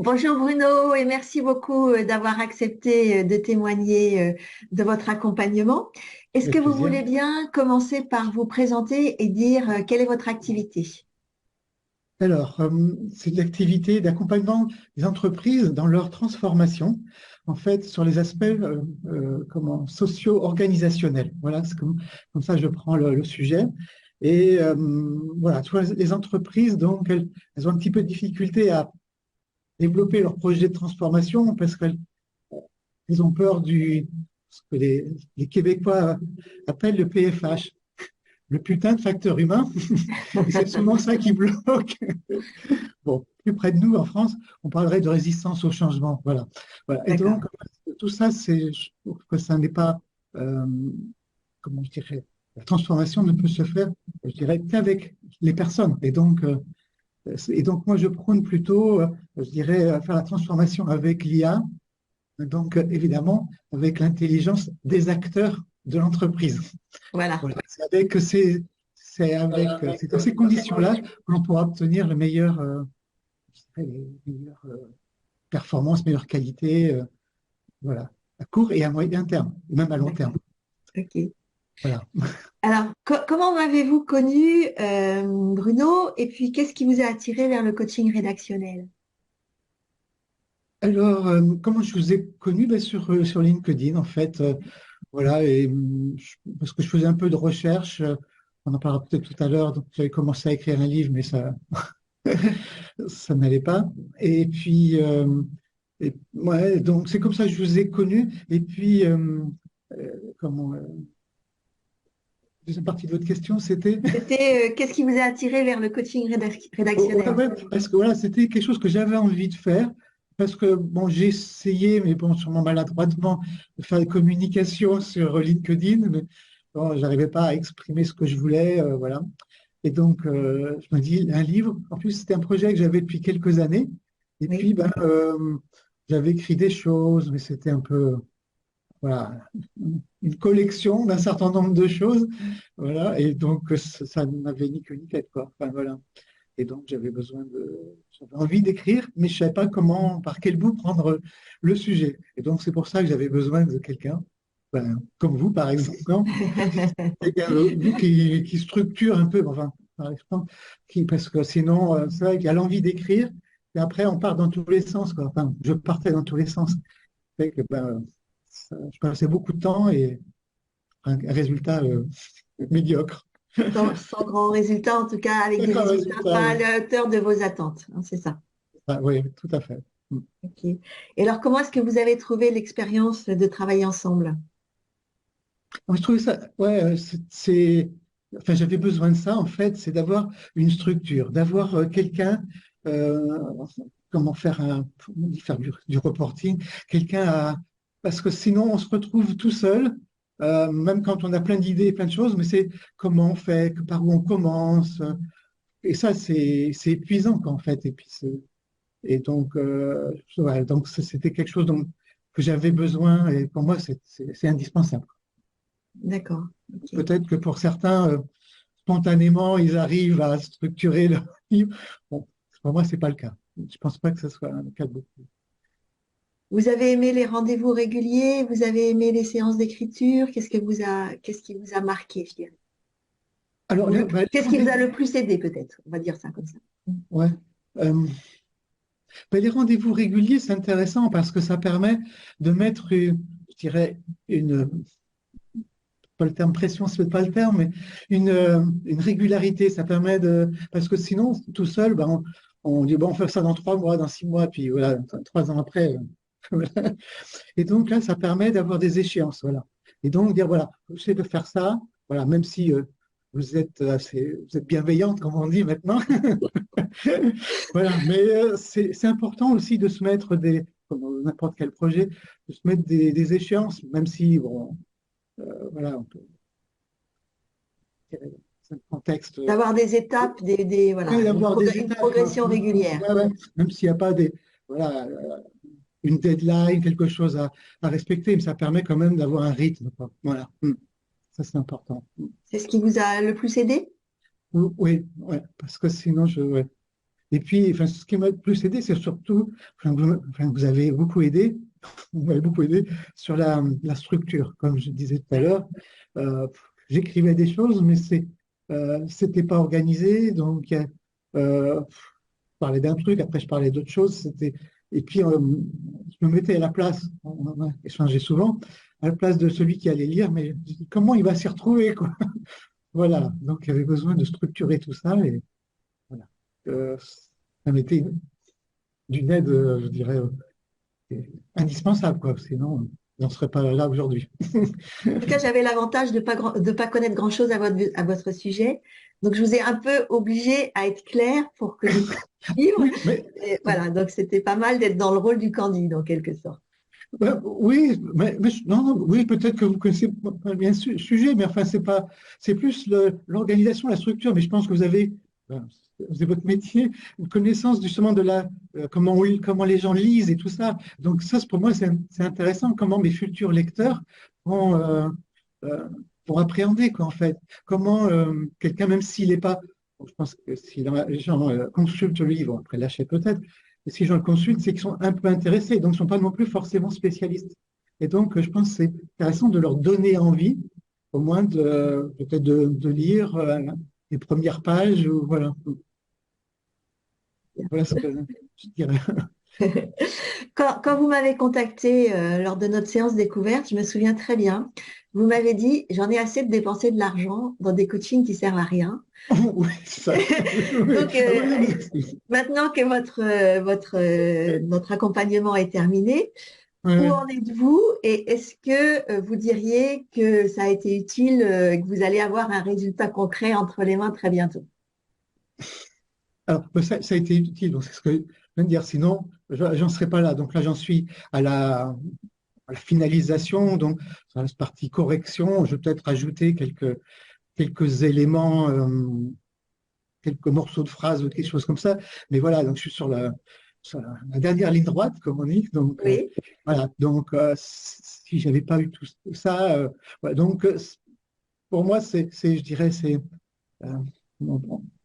Bonjour Bruno et merci beaucoup d'avoir accepté de témoigner de votre accompagnement. Est-ce que Avec vous plaisir. voulez bien commencer par vous présenter et dire quelle est votre activité? Alors, c'est de l'activité d'accompagnement des entreprises dans leur transformation, en fait, sur les aspects comment, socio-organisationnels. Voilà, c'est comme ça que je prends le sujet. Et voilà, tu vois, les entreprises, donc, elles ont un petit peu de difficulté à développer leur projet de transformation parce qu'elles ont peur ce que les Québécois appellent le PFH, le putain de facteur humain. Et c'est souvent ça qui bloque. Bon, plus près de nous, en France, on parlerait de résistance au changement. Voilà. Voilà. Et D'accord, donc, tout ça, je trouve que ça n'est pas, euh, comment je dirais, la transformation ne peut se faire, je dirais, qu'avec les personnes. Et donc moi, je prône plutôt, je dirais, faire la transformation avec l'IA, donc évidemment, avec l'intelligence des acteurs de l'entreprise. voilà. Voilà. C'est dans ces conditions-là que l'on pourra obtenir les meilleures performances, meilleure qualité, voilà, à court et à moyen terme, et même à long D'accord, terme. ok. Voilà. Alors, comment m'avez-vous connu Bruno et puis qu'est-ce qui vous a attiré vers le coaching rédactionnel? Alors, comment je vous ai connu? Ben, sur LinkedIn, en fait. Voilà, et parce que je faisais un peu de recherche, on en parlera peut-être tout à l'heure, donc j'avais commencé à écrire un livre, mais ça n'allait pas. Et puis, ouais, donc c'est comme ça que je vous ai connu. Et puis, comment, deuxième partie de votre question, c'était? C'était qu'est-ce qui vous a attiré vers le coaching Oh, ouais, rédactionnel? ouais, parce que voilà, c'était quelque chose que j'avais envie de faire. Parce que bon, j'ai essayé, mais bon, sûrement maladroitement, de faire des communications sur LinkedIn, mais bon, j'arrivais pas à exprimer ce que je voulais, voilà. Et donc, je me dis, un livre, en plus, c'était un projet que j'avais depuis quelques années. Et Oui. puis, ben, j'avais écrit des choses, mais c'était un peu, voilà, une collection d'un certain nombre de choses. Voilà. Et donc, ça n'avait ni queue ni tête, quoi. Enfin, voilà. Et donc, j'avais envie d'écrire, mais je ne savais pas comment, par quel bout prendre le sujet. Et donc, c'est pour ça que j'avais besoin de quelqu'un, ben, comme vous, par exemple, non. Quelqu'un, vous qui structure un peu, enfin, par exemple, parce que sinon, c'est vrai qu'il y a l'envie d'écrire, et après, on part dans tous les sens, quoi. Enfin, je partais dans tous les sens. Fait que, ben, je passais beaucoup de temps et un résultat médiocre. Sans grand résultat, en tout cas avec des Aucun résultats résultat, pas à oui. la hauteur de vos attentes, hein, c'est ça. Ah, oui, tout à fait. Ok. Et alors, comment est-ce que vous avez trouvé l'expérience de travailler ensemble? Moi, je trouvais ça, ouais, enfin, j'avais besoin de ça, en fait, c'est d'avoir une structure, d'avoir quelqu'un, euh, comment faire on dit faire du reporting, quelqu'un parce que sinon, on se retrouve tout seul, même quand on a plein d'idées, plein de choses, mais c'est comment on fait, par où on commence, et ça, c'est épuisant, quoi, en fait, et donc, ouais, donc c'était quelque chose que j'avais besoin, et pour moi, c'est indispensable. D'accord. Ok. Peut-être que pour certains, spontanément, ils arrivent à structurer leur livre. Bon, pour moi, c'est pas le cas. Je ne pense pas que ce soit le cas de beaucoup. Vous avez aimé les rendez-vous réguliers? Vous avez aimé les séances d'écriture? Qu'est-ce qui vous a marqué, je dirais? Alors, Ou bah, qu'est-ce qui vous a le plus aidé, peut-être? On va dire ça comme ça. ouais. Euh, les rendez-vous réguliers, c'est intéressant parce que ça permet de mettre, je dirais, pas le terme pression, c'est pas le terme, mais une régularité. Ça permet parce que sinon, tout seul, ben, on dit, bon, on fait ça dans 3 mois, dans 6 mois, puis voilà, 3 ans après. Voilà. Et donc là, ça permet d'avoir des échéances, voilà. Et donc dire, voilà, j'essaie de faire ça, voilà, même si vous êtes bienveillante, comme on dit maintenant. Voilà, mais c'est important aussi de se mettre comme dans n'importe quel projet, de se mettre des échéances, même si, bon, voilà, on peut c'est un contexte, D'avoir des étapes, ouais, voilà, d'avoir des une étapes, quoi. progression régulière. Ouais, ouais. Même s'il n'y a pas voilà, une deadline, quelque chose à respecter, mais ça permet quand même d'avoir un rythme, quoi. Voilà. Ça, c'est important. C'est ce qui vous a le plus aidé? Oui, ouais, parce que sinon, ouais. Et puis, enfin, ce qui m'a le plus aidé, c'est surtout, vous avez beaucoup aidé, vous m'avez beaucoup aidé sur la structure. Comme je disais tout à l'heure, euh, j'écrivais des choses, mais c'était pas organisé. Donc, je parlais d'un truc, après je parlais d'autre chose. Et puis, je me mettais à la place, on a échangé souvent, à la place de celui qui allait lire, mais je dis, comment il va s'y retrouver, quoi. Voilà. Donc, il y avait besoin de structurer tout ça. Et voilà. Ça m'était d'une aide, je dirais, indispensable, quoi. Sinon, on n'en serait pas là aujourd'hui. En tout cas, j'avais l'avantage de pas connaître grand-chose à votre sujet. Donc, je vous ai un peu obligé à être clair pour que je puisse suivre. Oui, mais Et voilà, donc c'était pas mal d'être dans le rôle du Candide, en quelque sorte. oui, non, non, oui, peut-être que vous connaissez pas bien le sujet, mais enfin, c'est plus l'organisation, la structure. Mais je pense que c'est votre métier, une connaissance justement de comment les gens lisent et tout ça. Donc ça, pour moi, c'est intéressant comment mes futurs lecteurs vont, euh, vont appréhender, quoi, en fait. Comment quelqu'un, même s'il n'est pas, bon, je pense que si les gens consultent le livre, après l'achètent peut-être, et si je le consulte, c'est qu'ils sont un peu intéressés, donc ils ne sont pas non plus forcément spécialistes. Et donc, je pense que c'est intéressant de leur donner envie, au moins peut-être de lire les premières pages, ou voilà. Voilà ce que je dirais. Quand vous m'avez contacté lors de notre séance découverte, je me souviens très bien, vous m'avez dit, j'en ai assez de dépenser de l'argent dans des coachings qui servent à rien. Oui, ça. Oui, oui. Donc, Ah oui, non, maintenant que notre accompagnement est terminé, où ouais. en êtes-vous et est-ce que vous diriez que ça a été utile, que vous allez avoir un résultat concret entre les mains très bientôt? Alors, ça a été utile, donc c'est ce que je viens de dire. Sinon, j'en serais pas là. Donc là, j'en suis à la finalisation. Donc, sur la partie correction, je vais peut-être ajouter quelques éléments, quelques morceaux de phrases ou quelque chose comme ça. Mais voilà, donc je suis sur la dernière ligne droite, comme on dit. Donc, Oui, voilà. Donc, si j'avais pas eu tout ça, voilà. Donc, pour moi, je dirais, euh,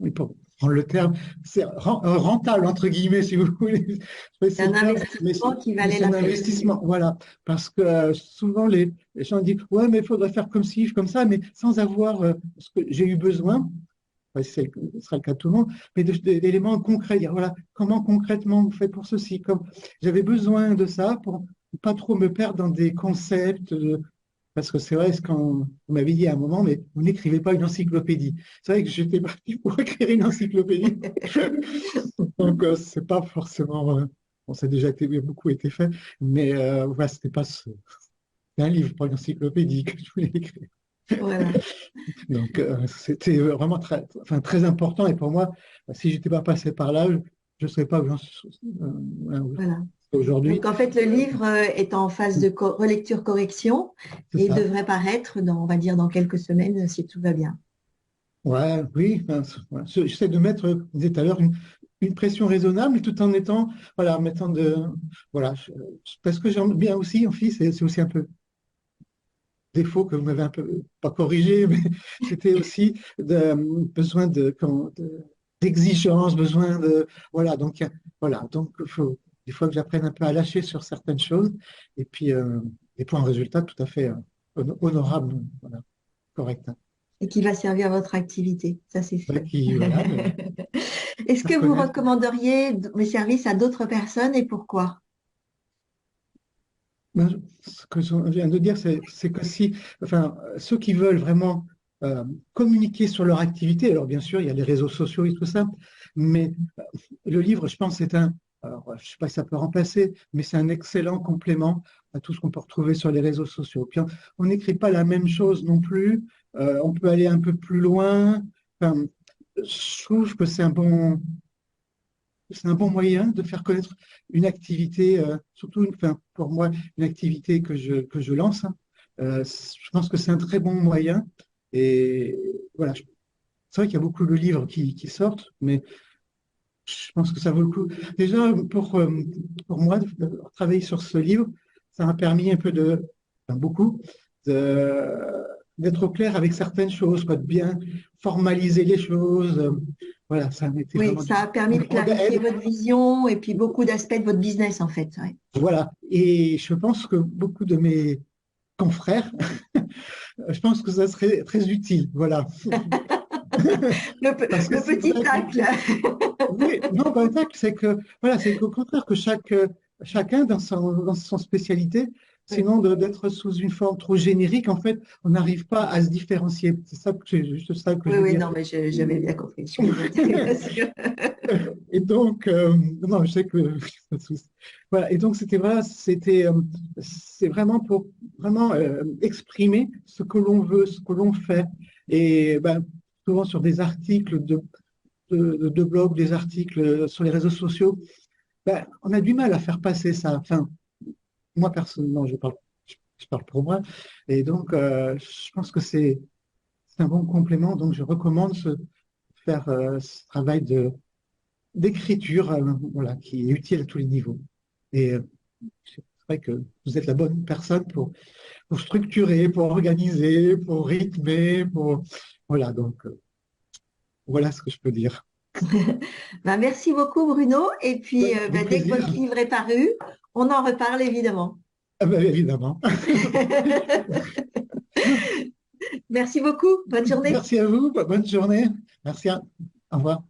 oui, pour prendre le terme, c'est rentable, entre guillemets, si vous voulez. Je vais c'est essayer un le terme, mais, investissement qui mais valait c'est la un peine. investissement. Voilà. Parce que souvent, les gens disent, ouais, mais il faudrait faire comme ci, comme ça, mais sans avoir ce que j'ai eu besoin. Ouais, ce sera le cas de tout le monde, mais d'éléments concrets, dire voilà, comment concrètement vous faites pour ceci, comme j'avais besoin de ça pour ne pas trop me perdre dans des concepts, parce que c'est vrai, quand vous m'avez dit à un moment, mais vous n'écrivez pas une encyclopédie. C'est vrai que j'étais parti pour écrire une encyclopédie, donc c'est pas forcément, bon, ça a déjà beaucoup été fait, mais voilà, c'était pas c'est un livre, pas une encyclopédie que je voulais écrire. Voilà, Donc, c'était vraiment enfin, très important. Et pour moi, si je n'étais pas passé par là, je ne serais pas où j'en suis voilà. aujourd'hui. Donc, en fait, le livre est en phase de relecture-correction C'est et ça. devrait paraître on va dire, dans quelques semaines, si tout va bien. Ouais, oui. Ben, ouais. J'essaie de mettre, comme je disais tout à l'heure, une pression raisonnable, tout en étant, voilà, en mettant voilà, parce que j'aime bien aussi, en fille, c'est aussi un peu défaut que vous m'avez un peu, pas corrigé, mais c'était aussi besoin d'exigence, besoin de, voilà, donc, voilà, donc, il faut des fois que j'apprenne un peu à lâcher sur certaines choses, et puis, et pour un résultat tout à fait honorable, voilà, correct. Hein. Et qui va servir à votre activité, ça c'est Ouais, sûr. voilà, Est-ce que faire vous connaître. recommanderiez mes services à d'autres personnes et pourquoi? Ben, ce que je viens de dire, c'est que si, enfin, ceux qui veulent vraiment communiquer sur leur activité, alors bien sûr, il y a les réseaux sociaux et tout ça, mais le livre, je pense, alors, je ne sais pas si ça peut remplacer, mais c'est un excellent complément à tout ce qu'on peut retrouver sur les réseaux sociaux. Puis on n'écrit pas la même chose non plus, on peut aller un peu plus loin. Enfin, je trouve que c'est un bon moyen de faire connaître une activité, surtout enfin, pour moi, une activité que je lance. Hein. Je pense que c'est un très bon moyen. Et voilà, c'est vrai qu'il y a beaucoup de livres qui sortent, mais je pense que ça vaut le coup. Déjà, pour moi, de travailler sur ce livre, ça m'a permis un peu enfin, beaucoup, d'être au clair avec certaines choses, quoi, de bien formaliser les choses. voilà, ça a été Oui, vraiment ça a permis d'une de grande clarifier aide. votre vision et puis beaucoup d'aspects de votre business, en fait. Ouais. Voilà. Et je pense que beaucoup de mes confrères, je pense que ça serait très utile. Voilà. Parce que Le c'est petit vrai que, tacle. oui, non, pas ça, c'est que, voilà, c'est qu'au contraire que chacun dans son spécialité, Oui, sinon d'être sous une forme trop générique, en fait, on n'arrive pas à se différencier. C'est juste ça que je oui, veux oui, dire. non, mais j'avais bien compris. Je plaisantais, bien sûr. Et donc, non, je sais que pas de souci. Voilà. Et donc, c'est vraiment pour vraiment exprimer ce que l'on veut, ce que l'on fait. Et ben, souvent sur des articles de blog, des articles sur les réseaux sociaux, ben, on a du mal à faire passer ça. Enfin, moi personnellement, je parle pour moi. Et donc, je pense que c'est un bon complément. Donc, je recommande faire ce travail d'écriture, voilà, qui est utile à tous les niveaux. Et c'est vrai que vous êtes la bonne personne pour structurer, pour organiser, pour rythmer, voilà, donc voilà ce que je peux dire. Ben, merci beaucoup, Bruno. Et puis, Avec ben, dès que plaisir. votre livre est paru, on en reparle évidemment. Ah ben, évidemment. Merci beaucoup. Bonne journée. Merci à vous, bonne journée. Merci. Au revoir.